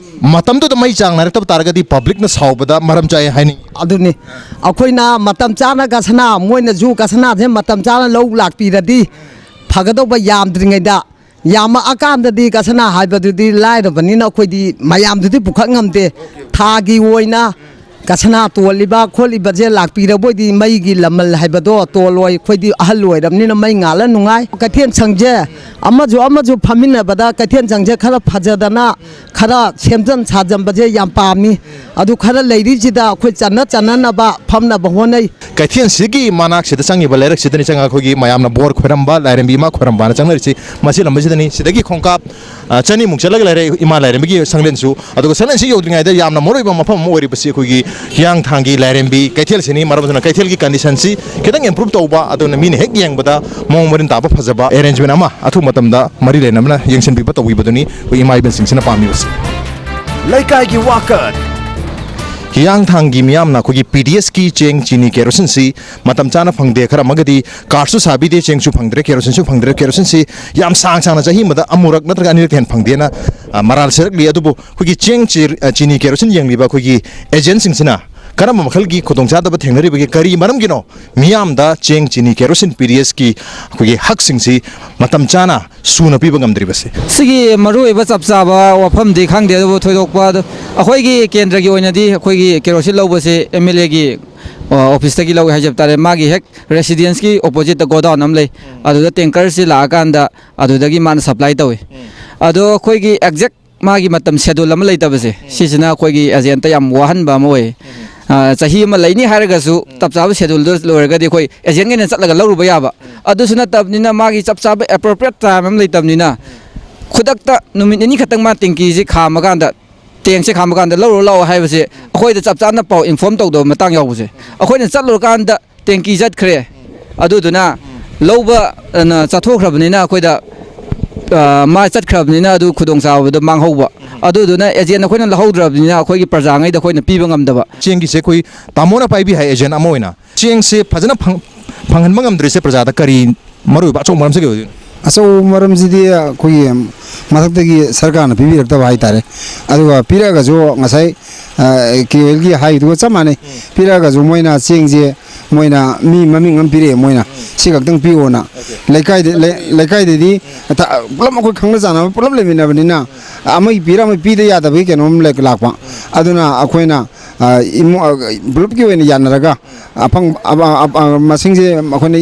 ꯃꯇꯝꯗꯨꯗ ꯃꯩ ꯆꯥꯡ ꯅꯥꯏꯔꯛꯇꯕ ꯇꯥꯔꯒꯗꯤ ꯄꯕ꯭ꯂꯤꯛꯅ ꯁꯥꯎꯕꯗ ꯃꯔꯝ ꯆꯥꯏ ꯍꯥꯏꯅꯤꯡꯉꯤ ꯑꯗꯨꯅꯤ ꯑꯩꯈꯣꯏꯅ ꯃꯇꯝ ꯆꯥꯅ ꯀꯁꯅꯥ ꯃꯣꯏꯅꯁꯨ ꯀꯁꯅꯥꯁꯦ ꯃꯇꯝ ꯆꯥꯅ ꯂꯧ ꯂꯥꯛꯄꯤꯔꯗꯤ ꯐꯒꯗꯧꯕ ꯌꯥꯝꯗ꯭ꯔꯤꯉꯩꯗ ꯌꯥꯝꯃꯛꯑꯀꯥꯟꯗꯗꯤ ꯀꯁꯅꯥ ꯍꯥꯏꯕꯗꯨꯗꯤ ꯂꯥꯏꯔꯕꯅꯤꯅ ꯑꯩꯈꯣꯏꯗꯤ ꯃꯌꯥꯝꯗꯨꯗꯤ ꯄꯨꯈꯠ ꯉꯝꯗꯦ ꯊꯥꯒꯤ ꯑꯣꯏꯅ ꯀꯁꯅꯥ ꯇꯣꯜꯂꯤꯕ ꯈꯣꯠꯂꯤꯕꯁꯦ ꯂꯥꯛꯄꯤꯔꯕꯣꯏꯗꯤ ꯃꯩꯒꯤ ꯂꯃꯜ ꯍꯥꯏꯕꯗꯣ ꯇꯣꯜꯂꯣꯏ ꯑꯩꯈꯣꯏꯗꯤ ꯑꯍꯜ ꯑꯣꯏꯔꯕꯅꯤꯅ ꯃꯩ ꯉꯥꯜꯂ ꯅꯨꯡꯉꯥꯏ ꯀꯩꯊꯦꯜ ꯁꯪꯁꯦ ꯑꯃꯁꯨ ꯐꯝꯃꯤꯟꯅꯕꯗ ꯀꯩꯊꯦꯜ ꯁꯪꯁꯦ khara ꯐꯖꯗꯅ khara ꯁꯦꯝꯖꯟ ꯁꯥꯖꯟꯕꯁꯦ ꯌꯥꯝ ꯄꯥꯝꯃꯤ ꯑꯗꯨ khara ꯂꯩꯔꯤꯁꯤꯗ ꯑꯩꯈꯣꯏ ꯆꯟꯅꯅꯕ ꯐꯝꯅꯕ ꯍꯣꯠꯅꯩ ꯀꯩꯊꯦꯜꯁꯤꯒꯤ ꯃꯅꯥꯛꯁꯤꯗ ꯆꯪꯉꯤꯕ ꯂꯩꯔꯛꯁꯤꯗꯅꯤ ꯆꯪꯉ ꯑꯩꯈꯣꯏꯒꯤ ꯃꯌꯥꯝꯅ ꯕꯣꯔ ꯈꯣꯏꯔꯝꯕ ꯂꯥꯏꯔꯦꯝꯕꯤ ꯏꯃꯥ ꯈꯣꯏꯔꯝꯕꯅ ꯆꯪꯅꯔꯤꯁꯤ ꯃꯁꯤ ꯂꯝꯕꯤꯁꯤꯗꯅꯤ ꯁꯤꯗꯒꯤ ꯈꯣꯡꯀꯥꯞ 200 ꯃꯨꯛ ꯆꯠꯂꯒ ꯂꯩꯔꯦ ꯏꯃꯥ ꯂꯥꯏꯔꯦꯝꯕꯤꯒꯤ ꯁꯪꯂꯦꯟꯁꯨ ꯑꯗꯨꯒ ꯁꯪꯂꯦꯟꯁꯤ ꯌꯧꯗ꯭ꯔꯤꯉꯩꯗ ꯌꯥꯝꯅ ꯃꯔꯨꯑꯣꯏꯕ ꯃꯐꯝ ꯑꯃ ꯑꯣꯏꯔꯤꯕꯁꯤ ꯑꯩꯈꯣꯏꯒꯤ ꯍꯤꯌꯥꯡꯊꯥꯡꯒꯤ ꯂꯥꯏꯔꯦꯝꯕꯤ ꯀꯩꯊꯦꯜꯁꯤꯅꯤ ꯃꯔꯝ ꯑꯗꯨꯅ ꯀꯩꯊꯦꯜꯒꯤ ꯀꯟꯗꯤꯁꯟꯁꯤ ꯈꯤꯇꯪ ꯏꯝꯄ꯭ꯔꯨꯚ ꯇꯧꯕ ꯑꯗꯨꯅ ꯃꯤꯅ ꯍꯦꯛ ꯌꯦꯡꯕꯗ ꯃꯑꯣꯡ ꯃꯔꯤꯟ ꯇꯥꯕ ꯐꯖꯕ ꯑꯦꯔꯦꯟꯖꯃꯦꯟ ꯑꯃ ꯑꯊꯨꯕ ꯃꯇꯝꯗ ꯃꯔꯤ ꯂꯩꯅꯕꯅ ꯌꯦꯡꯁꯤꯟꯕꯤꯕ ꯇꯧꯕꯤꯕꯗꯨꯅꯤ ꯑꯩꯈꯣꯏ ꯏꯃꯥ ꯏꯕꯦꯟꯁꯤꯡꯁꯤꯅ ꯄꯥꯝꯃꯤꯕꯁꯤ ꯂꯩꯀꯥꯏꯒꯤ ꯋꯥꯀꯠ ꯍꯤꯌꯥꯡꯊꯥꯡꯒꯤ ꯃꯤꯌꯥꯝꯅ ꯑꯩꯈꯣꯏꯒꯤ PDSꯀꯤ ꯆꯦꯡ ꯆꯤꯅꯤ ꯀꯦꯔꯣꯁꯤꯟꯁꯤ ꯃꯇꯝ ꯆꯥꯅ ꯐꯪꯗꯦ ꯈꯔ ꯑꯃꯒꯗꯤ ꯀꯥꯔꯠꯁꯨ ꯁꯥꯕꯤꯗꯦ ꯆꯦꯡꯁꯨ ꯐꯪꯗ꯭ꯔꯦ ꯀꯦꯔꯣꯁꯤꯟꯁꯨ ꯐꯪꯗ꯭ꯔꯦ ꯀꯦꯔꯣꯁꯤꯟꯁꯤ ꯌꯥꯝ ꯁꯥꯡꯅ ꯆꯍꯤ ꯑꯃꯗ ꯑꯃꯨꯔꯛ ꯅꯠꯇ꯭ꯔꯒ ꯑꯅꯤꯔꯛ ꯍꯦꯟꯅ ꯐꯪꯗꯦꯅ ꯃꯔꯥꯜ ꯁꯤꯔꯛꯂꯤ ꯑꯗꯨꯕꯨ ꯑꯩꯈꯣꯏꯒꯤ ꯆꯦꯡ ꯆꯤꯅꯤ ꯀꯦꯔꯣꯁꯤꯟ ꯌꯦꯡꯂꯤꯕ ꯑꯩꯈꯣꯏꯒꯤ ꯑꯦꯖꯦꯟꯁꯤꯡꯁꯤꯅ ꯀꯔꯝꯕ ꯃꯈꯜꯒꯤ ꯈꯨꯗꯣꯡꯆꯥꯗꯕ ꯊꯦꯡꯅꯔꯤꯕꯒꯦ ꯀꯔꯤ ꯃꯔꯝꯒꯤꯅꯣ ꯃꯤꯌꯥꯝꯗ ꯆꯦꯡ ꯆꯤꯅꯤ ꯀꯦꯔꯣꯁꯤꯟ PDSꯀꯤ ꯑꯩꯈꯣꯏꯒꯤ ꯍꯛꯁꯤꯡꯁꯤ ꯃꯇꯝ ꯆꯥꯅ ꯁꯨꯅ ꯄꯤꯕ ꯉꯝꯗ꯭ꯔꯤꯕꯁꯤ ꯁꯤꯒꯤ ꯃꯔꯨꯑꯣꯏꯕ ꯆꯞ ꯆꯥꯕ ꯋꯥꯐꯝꯗꯤ ꯈꯪꯗꯦ ꯑꯗꯨꯕꯨ ꯊꯣꯏꯗꯣꯛꯄ ꯑꯩꯈꯣꯏꯒꯤ ꯀꯦꯟꯗ꯭ꯔꯒꯤ ꯑꯣꯏꯅꯗꯤ ꯑꯩꯈꯣꯏꯒꯤ ꯀꯦꯔꯣꯁꯤꯟ ꯂꯧꯕꯁꯤ MLAꯒꯤ ꯑꯣꯐꯤꯁꯇꯒꯤ ꯂꯧꯋꯦ ꯍꯥꯏꯖꯕ ꯇꯥꯔꯦ ꯃꯥꯒꯤ ꯍꯦꯛ ꯔꯦꯁꯤꯗꯦꯟꯁꯀꯤ ꯑꯣꯄꯣꯖꯤꯠꯇ ꯒꯣꯗꯥꯎꯟ ꯑꯃ ꯂꯩ ꯑꯗꯨꯗ ꯇꯦꯡꯀꯔꯁꯤ ꯂꯥꯛꯑꯀꯥꯟꯗ ꯑꯗꯨꯗꯒꯤ ꯃꯥꯅ ꯁꯄ꯭ꯂꯥꯏ ꯇꯧꯋꯤ ꯑꯗꯣ ꯑꯩꯈꯣꯏꯒꯤ ꯑꯦꯛꯖꯦꯛ ꯃꯥꯒꯤ ꯃꯇꯝ ꯁꯦꯗꯨꯜ ꯑꯃ ꯂꯩꯇꯕꯁꯦ ꯁꯤꯁꯤꯅ ꯑꯩꯈꯣꯏꯒꯤ ꯑꯦꯖꯦꯟꯇ ꯌꯥꯝ ꯋꯥꯍꯟꯕ ꯑꯃ ꯑꯣꯏ ꯆꯍꯤ ꯑꯃ ꯂꯩꯅꯤ ꯍꯥꯏꯔꯒꯁꯨ ꯆꯞ ꯆꯥꯕ ꯁꯦꯗꯨꯜꯗꯨ ꯂꯣꯏꯔꯒꯗꯤ ꯑꯩꯈꯣꯏ ꯑꯦꯖꯦꯟꯒꯩꯅ ꯆꯠꯂꯒ ꯂꯧꯔꯨꯕ ꯌꯥꯕ ꯑꯗꯨꯁꯨ ꯅꯠꯇꯕꯅꯤꯅ ꯃꯥꯒꯤ ꯆꯞ ꯆꯥꯕ ꯑꯦꯄ꯭ꯔꯣꯄ꯭ꯔꯤꯌꯦꯠ ꯇꯥꯏꯝ ꯑꯃ ꯂꯩꯇꯕꯅꯤ나 ꯈꯨꯗꯛꯇ ꯅꯨꯃꯤꯠ ꯅꯤꯅꯤ ꯈꯛꯇꯪ ꯃꯥ ꯇꯦꯡꯀꯤꯁꯤ ꯈꯥꯝꯃꯀꯥꯟꯗ ꯇꯦꯡꯁꯦ ꯈꯥꯝꯃꯀꯥꯟꯗ ꯂꯧꯔꯨ ꯂꯥꯛꯑꯣ ꯍꯥꯏꯕꯁꯦ ꯑꯩꯈꯣꯏꯗ ꯆꯞ ꯆꯥꯅ ꯄꯥꯎ ꯏꯟꯐꯣꯔꯝ ꯇꯧꯗꯕ ꯃꯇꯥꯡ ꯌꯥꯎꯕꯁꯦ ꯑꯩꯈꯣꯏꯅ ꯆꯠꯂꯨꯔꯀꯥꯟꯗ ꯇꯦꯡꯀꯤ ꯆꯠꯈ꯭ꯔꯦ ꯑꯗꯨꯗꯨꯅ ꯂꯧꯕ ꯆꯠꯊꯣꯛꯈ꯭ꯔꯕꯅꯤꯅ ꯑꯩꯈꯣꯏꯗ ꯃꯥ ꯆꯠꯈ꯭ꯔꯕꯅꯤꯅ ꯑꯗꯨ ꯈꯨꯗꯣꯡꯆꯥꯕꯗꯣ ꯃꯥꯡꯍꯧꯕ ꯑꯗꯨꯗꯨꯅ ꯑꯦꯖꯦꯟ ꯑꯩꯈꯣꯏꯅ ꯂꯧꯍꯧꯗ꯭ꯔꯕꯅꯤꯅ ꯑꯩꯈꯣꯏꯒꯤ ꯄ꯭ꯔꯖꯥꯉꯩꯗ ꯑꯩꯈꯣꯏꯅ ꯄꯤꯕ ꯉꯝꯗꯕ ꯆꯦꯡꯒꯤꯁꯦ ꯑꯩꯈꯣꯏ ꯇꯥꯃꯣꯅ ꯄꯥꯏꯕꯤ ꯍꯥꯏ ꯑꯦꯖꯦꯟ ꯑꯃ ꯑꯣꯏꯅ ꯆꯦꯡꯁꯦ ꯐꯖꯅ ꯐꯪꯍꯟꯕ ꯉꯝꯗ꯭ꯔꯤꯁꯦ ꯄ꯭ꯔꯖꯥꯗ ꯀꯔꯤ ꯃꯔꯨꯑꯣꯏꯕ ꯑꯆꯧꯕ ꯃꯔꯝꯁꯦ ꯑꯣꯏꯗꯣꯏꯅꯣ ꯑꯆꯧꯕ ꯃꯔꯝꯁꯤꯗꯤ ꯑꯩꯈꯣꯏꯒꯤ mathakdagi sarkarna pibirakta hai tare aduga piraga jo ngasai KOL gi hai du chamane piraga jo moina chengje moina mi maming am pire moina sigak piona laikai de di pulam ko khangna jana pulam le mina banina amai pira mai pi de ya da bi kenom lek lakpa aduna akoina bulb ki wena yanaraga apang masingje akoina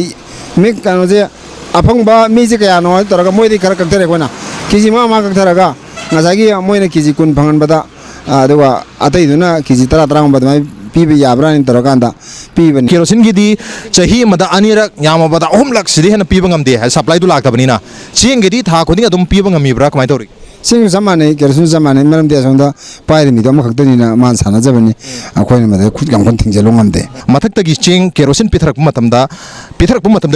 mek kanoje apang ba mi je kaya no taraga moi de kar kaktere kona kiji ma kaktaraga ngasagi moina kiji kun phangan bada aduga atai duna kiji tara tarang bada mai pibe yabra ni tarakanda piben kerosin gi di chahi mada anirak yama bada lak sidi hena piba ngamde ha supply du lakta banina chieng gi di tha khoni adum piba ngami bra kamai tori sing zamane kerosin zamane maram de sonda pairi mi dom khakdani na man sana jabani akhoi ma de khut gam kon thingje longamde mathak tagi chieng kerosin pitharak matamda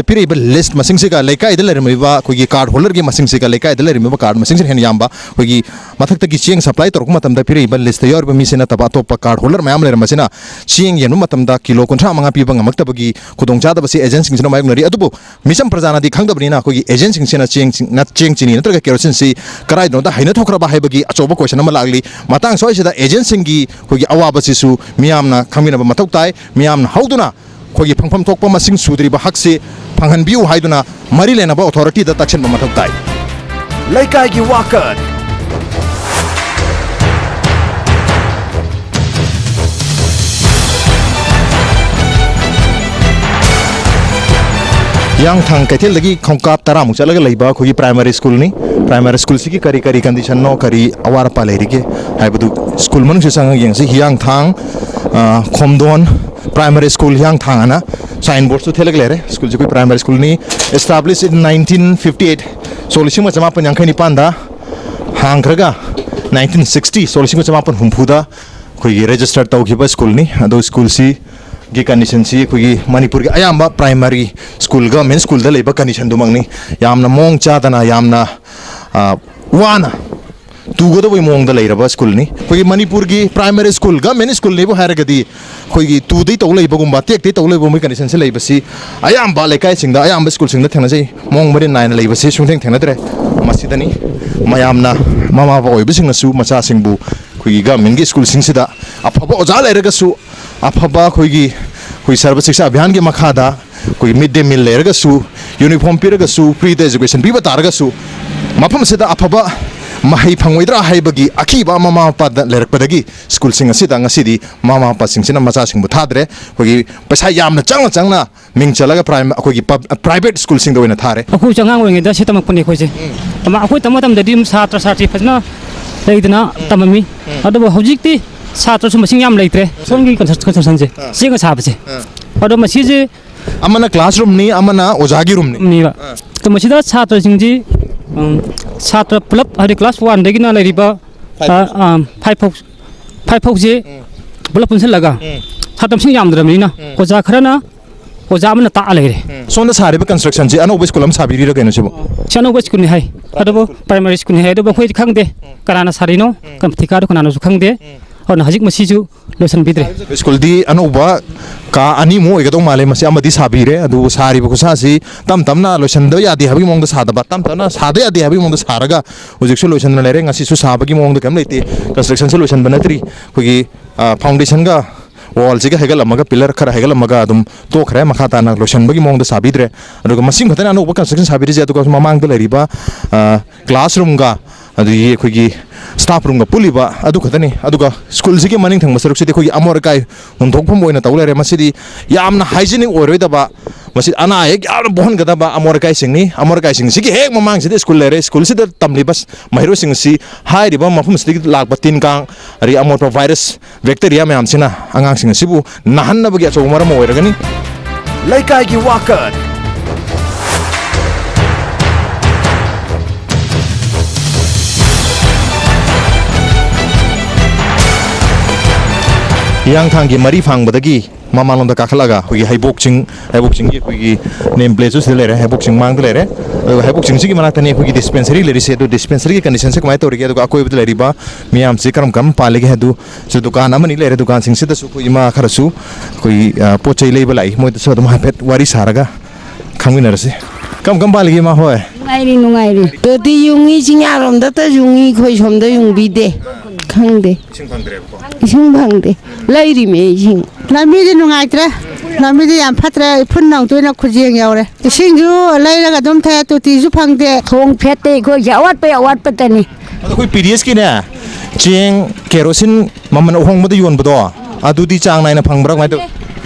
pire ba list masing se ga lekai de lermi ba khogi card holder gi masing se ga lekai de lermi ba card masing se hen yamba khogi mathak tagi chieng supply tor matamda pire ba list yor ba mi sena taba to pa card holder mayam lerma sina chieng yenu matamda kilo kontra manga pi ba ngamak tabagi khudong cha da ba si agent sing sina mayung nari adubu misam prajana di khangdabni na khogi agent sing sina chieng chini natraga kerosin si karai no da haina thokra ba haibagi achoba question ama lagli matang soi sida agent sing gi khogi awaba sisu miyamna khangina ba mathok tai miyamna hauduna khogi phangpham thokpa masing sudri ba hakse phanghan biu haiduna mari lena ba authority da taction ba mathok tai Laikai gi wakat yang thang kaithel lagi khongkap tara muk chalaga leiba khogi primary school si ki kari condition no kari awar pa leiri ke haibudu school manung se sang yang si yang thang khomdon primary school yang thang ana signboard su thelag lere school ji koi primary school ni established in 1958 solising ma chama pan yang khani panda hangkraga 1960 solising ma chama pan humphuda khoi register tawkhiba school ni ado school si gi condition si khogi manipur gi ayamba primary school government school da leiba condition du mangni yamna mong cha dana yamna wana tugo da boi mong da leiraba school ni khogi manipur gi primary school government school nei bo haragadi khogi tu dei to leiba gumba tek dei to leiba moi condition se leiba si ayamba lekai singda ayamba school singda thengna sei mong mari nine leiba si sungtheng thengna dre masidani mayamna mama ba oi bisingna su macha singbu khogi government gi school sing sida afaba oja leiraga su afaba khogi khoi sarva shiksha abhiyan gi makhada khoi mid day meal lerga su uniform pirga su free education piba targa su mafam sida afaba mahai phangoidra haibagi akiba mama pad lerkpadagi school sing asida ngasidi mama pa sing sina macha sing bu thadre khogi paisa yamna changna ming chalaga khogi private school sing doina thare akhu changang wengi da sitamak puni khoise ama akhu tamatam da dim satra sati phasna leidna tamami adu hojikti satra su masing yam leitre songi construction je singa sabse adu masiji amana classroom ni amana ojagi room ni ba to masida satra singji satra pulap hari class 1 degina leriba 5 je pulap punse laga satam sing yam dramni na oja kharana oja amana ta leire sonda sariba construction je ano school am sabiri ra gaino chebo chano school ni hai adu primary school ni hai adu khoi khangde karana sarino kam thika ru kana su khangde और हजिक मसीजु lotion Bidre school दी अनोबा का अनि मो एगदो माले मसी अमदी साबिरे अदु सारी बकुसासी तम तमना लोसन द यादि हबि मोंग द सादबा तम तमना सादे यादि हबि मोंग द सारगा उजिक लोसन न लेरे ngasi su sabagi मोंग द कम लेते कंस्ट्रक्शन सोल्यूशन बनतरी खुगी फाउंडेशन गा wall jiga hegal amaga pillar khara hegal amaga adum to khare makha ta na lotion bagi mong da sabidre aduga masing khata na no construction sabidre je aduga mamang da leriba classroom ga adu ye khogi staff room ga puliba adu khatani aduga school jigi maning thang masaruk sidi khogi amor kai unthok phom oina tawlere masidi yamna hygienic oroi da ba masi ana ek yamna bohon ga da ba amor kai sing sigi hek mamang sidi school lere school sidi tamli bas mahiro sing si hai riba mafum sidi lak batin kang ari amor virus bacteria me amsina angang sing sibu nahan na bagi acho maram oiragani Laikai gi wakat yang thangi mari phang badagi mama londa kakhalaga hogi haibokching gi hogi name place us lere haibokching mang lere haibokching gi manata ne hogi dispensary lere se do dispensary gi condition se kamai tor gi do akoi bud lere ba miam se karam kam palege hadu se dukan amani lere dukan sing se da su koi ma kharasu koi pochai lei balai moi da so dum hapet wari saraga khangwinarase Kam balik ma hoy. Nungairi. Tadi yungi sinyarom data yungi khoi somda yung bide. Khangde. Ising bangde. Lairi me ising. Lambi di nungaitra. Lambi di yang patra pun nang tu nak kujing yaure. Ising ju laira ka dom thaya tu ti ju phangde. Thong phete ko yawat pa tani. Ada koi PDS ki na. Cheng kerosene maman ohong mo yon bodo. Adu di chang nai na phang brak mai tu.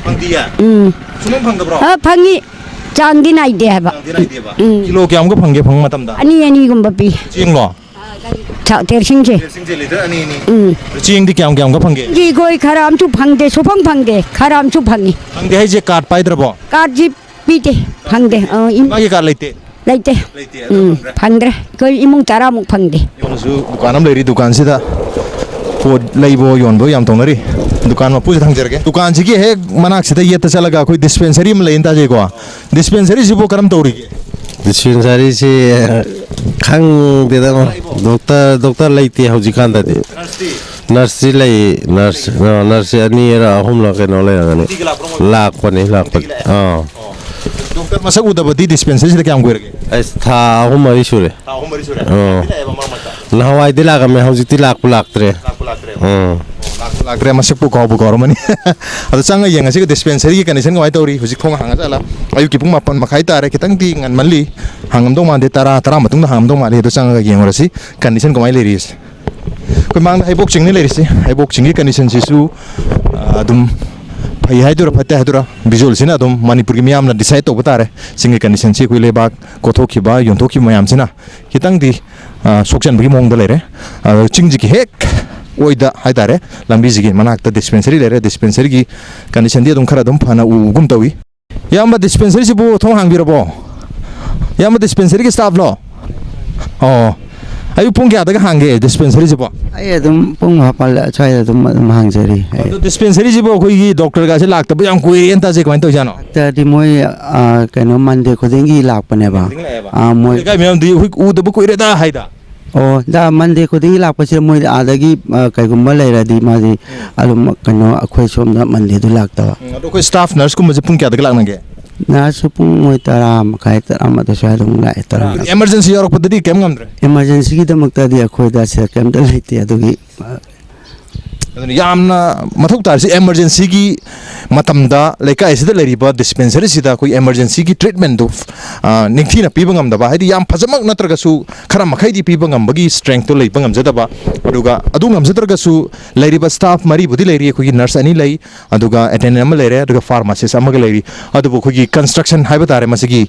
Phang dia. Sunong phang da bro. Phangi changdi nai de ba. Kilo kyam ko phang ge phang matam da. Ani gumba pi. Cheng lo. Chao ter singje. Cheng di kyam ko phang ge. Ji koi kharam chu phangde sopang phangde kharam chu phangi. Phang de hai je card pai drabo. Card ji pite phangde. Ma ge card leite. Leite. Phangde koi imung tara muk phangde. Yonasu dukanam leri dukan sida. Po leibo yon bo yam tongari. दुकान में पूछ थंग जरगे दुकान जी की है मनाक सीधा ये तो चला कोई डिस्पेंसरी में लेता जे को डिस्पेंसरी जी वो करम तोड़ी डिस्पेंसरी से खंग दे दो डॉक्टर लेती है हुजी खान दे नर्स ले नर्स अनि रा होम ला के नो ले गने लाख पने हां डॉक्टर मसक उदबदी डिस्पेंसरी से क्या हम करगे एस था होम मरी सुरे नहवाई दिला का मैं हुजी तिलाक पुलाक्त्रे लाक्रे मसक पु को मनी अद चंग यंग से डिस्पेंसरी की कंडीशन को तौरी हुजी खोंग हांगा जाला अयु की पुंग मापन मखाई तारे खितंग ती ngन मनली हांगम दो मादे तरा मतुंग हांगम दो मादे तो चंग यंग रसी कंडीशन को लेरिस कोई मांग हाई बॉक्सिंग ने लेरिस हाई बॉक्सिंग की कंडीशन सिसु अदुम फै हाइदुरा फते हाइदुरा विजुअल सिना अदुम मणिपुर की मियाम ना डिसाइड तो बता रहे सिंग कंडीशन से कोई लेबाक कोथोखिबा योंथोखि मयाम सिना खितंग दी सोक्सन बगी मोंग द लेरे चिंग जी की हेक ओइदा हाइदारे लंबी जी की मनाक डिस्पेंसरी लेरे डिस्पेंसरी की कंडीशन दी अदुम खरा अदुम फना उगुम तवी याम डिस्पेंसरी से बो थों हांगिरबो याम डिस्पेंसरी की staff low O ayu pung kya daga hange dispensary jibo ai adum pung hapal chai adum hangjari dispensary jibo koi gi doctor ga se lakta ba yam koi enta je kwan to jano ta di moi kaino mande khodingi lakpane ba moi ga mem di u da bu koi re da haida oh da mande khodingi lakpase moi adagi kai gumba leira di ma di alum kaino akhoi som da mande du lakta ado koi staff nurse kum je pung kya daga lakna ge na supung moi taram kai taram da sha dum la taram emergency yorok paddi kem ngamdre emergency ki damak ta di akhoi da se kem da leite adugi यामना मथुक तारसी emergency की मतमदा लेका ऐसे लेरिबा dispensary सिदा कोई emergency की ट्रीटमेंट दो निंथी ना पीबंग हमदबा हाइदी याम फजमक नत्रगसु खरा मखैदी पीबंग हमबगी स्ट्रेंथ तो लेबंग हमजदबा अदुगा अदुंग हमजदरगसु लेरिबा स्टाफ मरी बुदी लेरि कोई नर्स अनि लै अदुगा अटेंडेंट अम लेरे अदुगा फार्मासिस्ट अमग लेरि अदुबो कोई कंस्ट्रक्शन हाइबा तारे मसिगी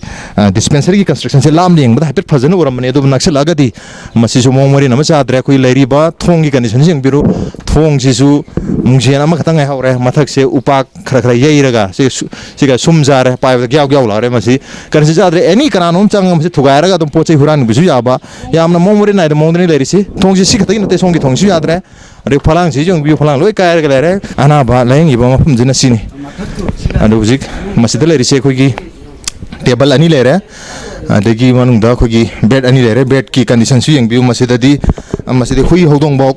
डिस्पेंसरी की कंस्ट्रक्शन से लाम लेंग बदा हाइपेट फजन उरमने अदु नक्सल लगदी मसिसु मोमरी नम चाद्रे कोई लेरिबा थोंग की कंडीशन सिंग बिरु थोंग जिसु मुंगजेन अम खतंग हावरे मथक से उपाक खरा खरा येइरगा सिगा सुमजारे पाइब ग्याव ग्याव लारे मसि कनसि जाद्रे एनी कनानोम चंग मसि थुगायरगा दम पोचै हुरान बिसु याबा यामना मोमरी नाइ मोंदनि लेरिसि थोंगजि सिखतै नते सोंगि थोंगसु याद्रे अरे फलांग सि जों बि फलांग लोय कायरगा लेरे अनाबा लायंग इबा मफम जिना सिनि अदु हुजिक मसिद लेरिसि खोगी टेबल अनि लेरे अदगी मनुंगदा खोगी बेड अनि लेरे बेड की कंडीशन सु यंग बि मसिददी मसिदे खुई होदोंग बok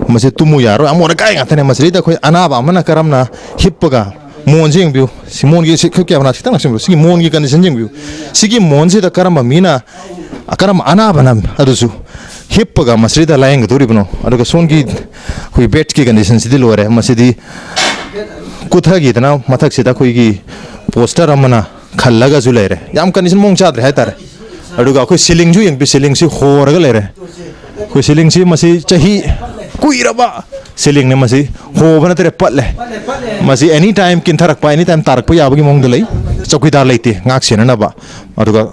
मसे तुमु यारो अमोर काय गाथने मसरिदा खोय अनाबा मना करमना हिप्पगा मोन जिंग बिउ सिमोन गी सिख क्या बना थितंग सिम सिगी मोन गी कंडीशन जिंग बिउ सिगी मोन से द करम मीना करम अनाबा ना अदुसु हिप्पगा मसरिदा लायंग दोरिबनो अदुगा सोन गी खोय बेड की कंडीशन सिदि लोरे मसिदी कुथगी तना मथक सिदा खोय गी पोस्टर अमना खल्लगा जु लेरे याम कंडीशन मोंग चाद्रे हायतारे अदुगा खोय सीलिंग जु यंग बि सीलिंग सि होरगा लेरे खोय सीलिंग सि मसि चही कुइरबा सीलिंग ने मसी होबना तेरे पटले मसी एनी टाइम किंथरक पा एनी टाइम तारक याबगी मोंग दलै चौकीदार लेते ngak सेननबा अदुगा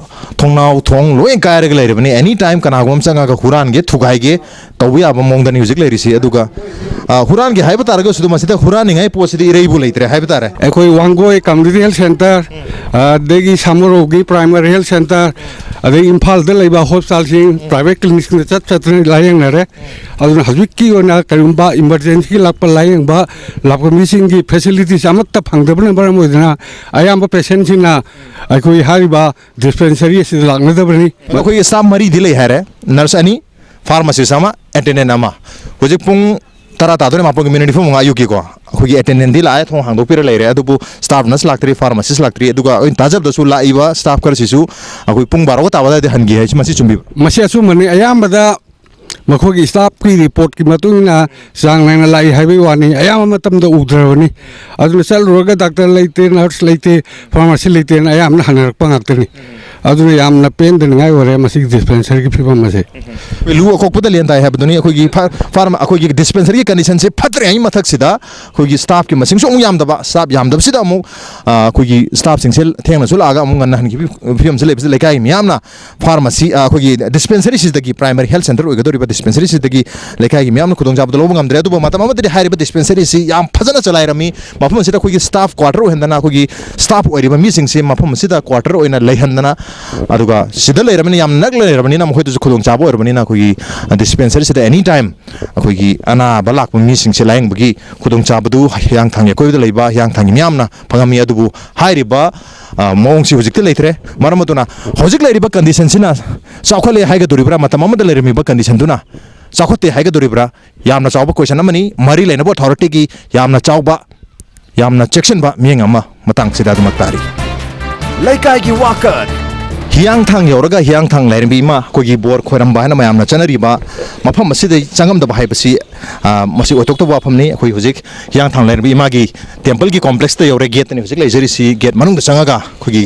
थोंनाव थोंग लोय कायरग लेरबनी एनी टाइम कनागोम चंगा का हुरान गे थुगाई गे तौबी याब मोंग दनि हुजिक लेरिसि अदुगा हुरान गे हाइब तारग सुदु मसिदा हुरान निंगाई पोसिदि इरेबु लेतरे हाइब तारे एखोय वांगोय कम्युनिटी हेल्थ सेंटर देगी सामरोगी प्राइमरी हेल्थ सेंटर अदे इम्फाल द लेबा हॉस्पिटल सिंग प्राइवेट क्लिनिक सिंग चतने लायंग नरे अदुन हजबिक की ओना करुंबा इमरजेंसी लाप लायंग बा लाप मिसिंग की फैसिलिटीज अमत्ता फंगदबन बरम ओदना अयाम पेशेंट सिंगना अखोय हारिबा डिस्पेंसरी से लागनदबनी अखोय स्टाफ मरी दिले हारे नर्स अनि फार्मासिस्ट अमा अटेंडेंट अमा हुजिक पुंग tara ta do ma pong minute phone nga yu ki ko khogi attendant di la thong hang do pir lai re adu bu staff nurse laktri pharmacist laktri adu ga tajab da su la iwa staff kar si su akoi pung 12 ta wada de han gi hai masi chumbi masi asu mani ayambada makhoi staff ki report ki matuna sang nang lai haibai wani ayam matam da udrawani adu sal roga doctor leite nurse leite pharmacy leite ayam na hanar pangaktani adu yam na pen den ngai ore masi dispensary ki phibam mase lu ko put lian tai have duni khoi farm khoi gi dispensary condition se phatre ai mathak sida khoi gi staff ki masing so yam da ba staff yam da sida mu khoi gi staff sing sel theng na sula ga mu ngan han gi phim se le kai mi yam na pharmacy khoi gi dispensary is the primary health center oi ga do dispensary is the lekai gi mi yam na khudong jab do lo ngam dre du ba matam ma de hairi ba dispensary si yam phajana chalai rami mafum sida khoi gi staff quarter hendana khoi gi staff oi ba mi sing se mafum sida quarter oi na lai handana aduga sida lai rami yam nak lai rami na mo khoi du khudong jab oi rami na khoi dispensary sida anytime khoi gi ana balak mi sing se laing bagi khudong jab du yang thang koi da lai ba yang thang mi yam na phangami adubu hairi ba mong si hojik te leitre maramatuna hojik lai ba condition sina sakhole haiga duribra matam ma da lai rami ba condition duna sakhote haiga duribra yamna chawba question amani mari leina bo authority gi yamna chawba yamna section ba mieng ama matang sida du maktari Laikai gi wakat hiang thang yoraga hiang thang lairbi ma kogi bor khoram ba na mayamna chanari ba mafam asida changam da bai basi masi otok to ba famni khoi hojik hiang thang lairbi ma gi temple gi complex te yore gate ni hojik laijari si gate manung da changaga khogi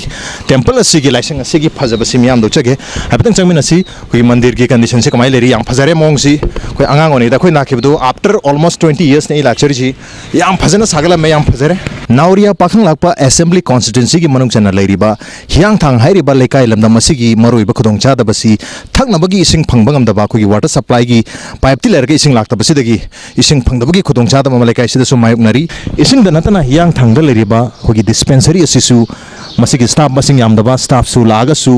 temple asi gi laisang asi gi phajaba si miam do chage habitang changmin asi khoi mandir gi condition se kamai leri yang phajare mong si khoi angang oni da khoi na khibdu after almost 20 years nei lecture ji yang phajana sagala me yang phajare nauria pakhang lakpa assembly constituency gi manung chana lairi ba hiang thang hairi ba lekai lamda masigi maroi ba khudong cha da basi thakna bagi ising phangbangam da ba khogi water supply gi pipe ti lerga ising lakta basi dagi ising phangda bagi khudong cha da malai kai sida su mayuk nari ising da natana hiang thang da leri ba khogi dispensary asisu masigi staff masing yam da ba staff su laga su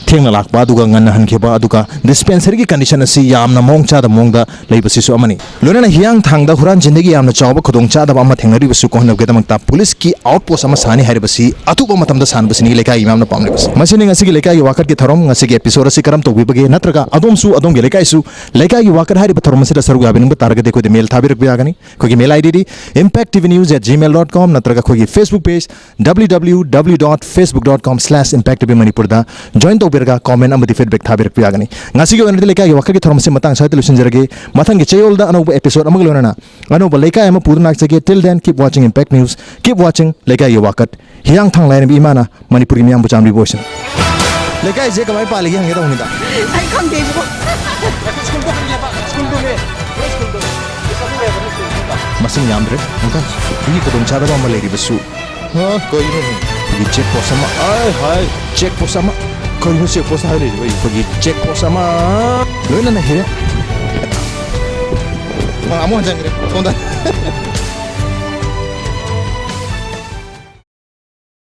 thengna lakba duga ngan han kheba aduga dispensary gi condition asi yam na mong cha da mong da lei basi su amani lorena hiang thang da huran jindagi yam na chawba khudong cha da ba ma thengnari basu ko hanab ge da makta police ki outpost ama sani hari basi atuba matam da san basi ni lekai imam na pamle basi masini ngasi gi lekai wakat gi tharom ngasi gi episode asi karam to bage natraga adom su adom ge lekai su lekai gi wakat hari tharom se da saru ga bin ba targa de ko de mail thabir bi agani ko gi mail id di impacttvnews@gmail.com natraga ko gi facebook page www.facebook.com/impactvmanipur da join to berga comment amadi feedback thabir bi agani ngasi gi onde lekai gi wakat gi tharom se matang sa solution jarage mathang gi chayol da anoba episode amag lonana anoba lekai ama purna chage till then keep watching impact news keep watching lekai gi wakat hiang thang lain bi mana manipur gi miam bu chamri bosan lekai je kamai pali gi hangi da unida ai khang de bo masing yamre angka bi ko dong chada ba maleri basu ha koi no gi check post sama ai hai check post sama koi no check post hai le bai ko gi check post sama loina na here amo jangre konda